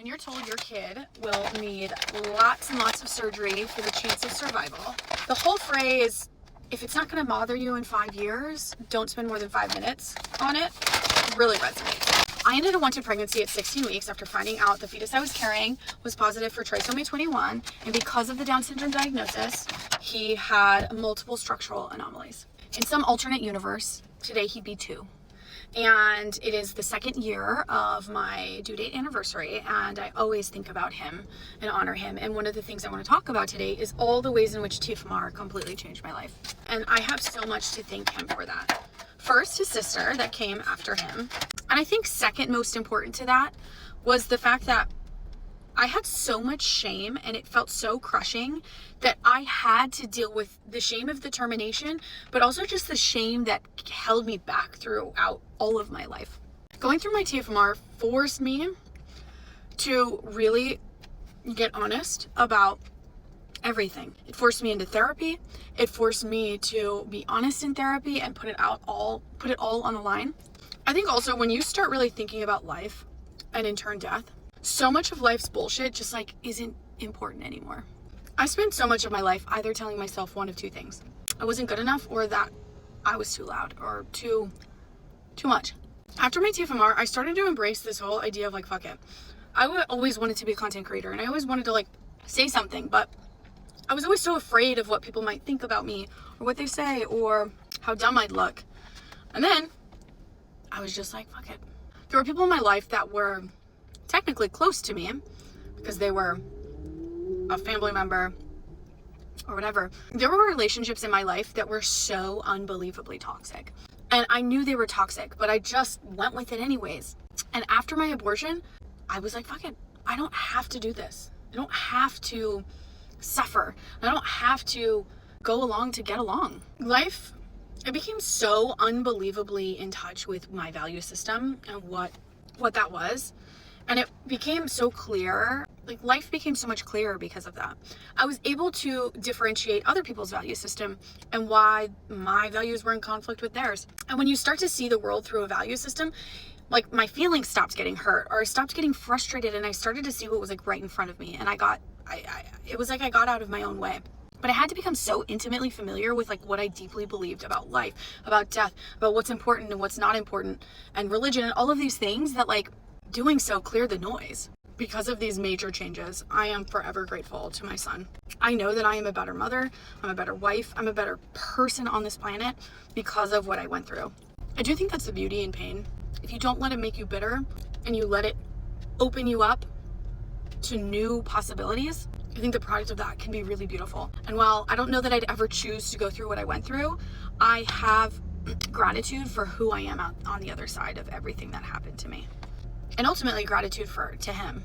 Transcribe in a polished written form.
When you're told your kid will need lots and lots of surgery for the chance of survival, the whole phrase, if it's not going to bother you in 5 years, don't spend more than 5 minutes on it, really resonates. I ended unwanted pregnancy at 16 weeks after finding out the fetus I was carrying was positive for trisomy 21, and because of the Down syndrome diagnosis, he had multiple structural anomalies. In some alternate universe, today he'd be 2. And it is the 2nd year of my due date anniversary, and I always think about him and honor him. And one of the things I want to talk about today is all the ways in which TFMR completely changed my life. And I have so much to thank him for that. First, his sister that came after him. And I think second most important to that was the fact that I had so much shame and it felt so crushing that I had to deal with the shame of the termination, but also just the shame that held me back throughout all of my life. Going through my TFMR forced me to really get honest about everything. It forced me into therapy. It forced me to be honest in therapy and put it all on the line. I think also when you start really thinking about life and in turn death, so much of life's bullshit just like isn't important anymore. I spent so much of my life either telling myself one of two things. I wasn't good enough, or that I was too loud or too much. After my TFMR, I started to embrace this whole idea of like, fuck it. Always wanted to be a content creator, and I always wanted to like say something, but I was always so afraid of what people might think about me or what they say or how dumb I'd look. And then I was just like, fuck it. There were people in my life that were technically close to me because they were a family member or whatever. There were relationships in my life that were so unbelievably toxic. And I knew they were toxic, but I just went with it anyways. And after my abortion, I was like, fuck it. I don't have to do this. I don't have to suffer. I don't have to go along to get along. Life, I became so unbelievably in touch with my value system and what that was. And it became so clear, like life became so much clearer because of that. I was able to differentiate other people's value system and why my values were in conflict with theirs. And when you start to see the world through a value system, like my feelings stopped getting hurt, or I stopped getting frustrated, and I started to see what was like right in front of me. And it was like I got out of my own way. But I had to become so intimately familiar with like what I deeply believed about life, about death, about what's important and what's not important, and religion and all of these things that like doing so cleared the noise. Because of these major changes, I am forever grateful to my son. I know that I am a better mother, I'm a better wife, I'm a better person on this planet because of what I went through. I do think that's the beauty in pain. If you don't let it make you bitter and you let it open you up to new possibilities, I think the product of that can be really beautiful. And while I don't know that I'd ever choose to go through what I went through, I have gratitude for who I am on the other side of everything that happened to me. And ultimately gratitude to him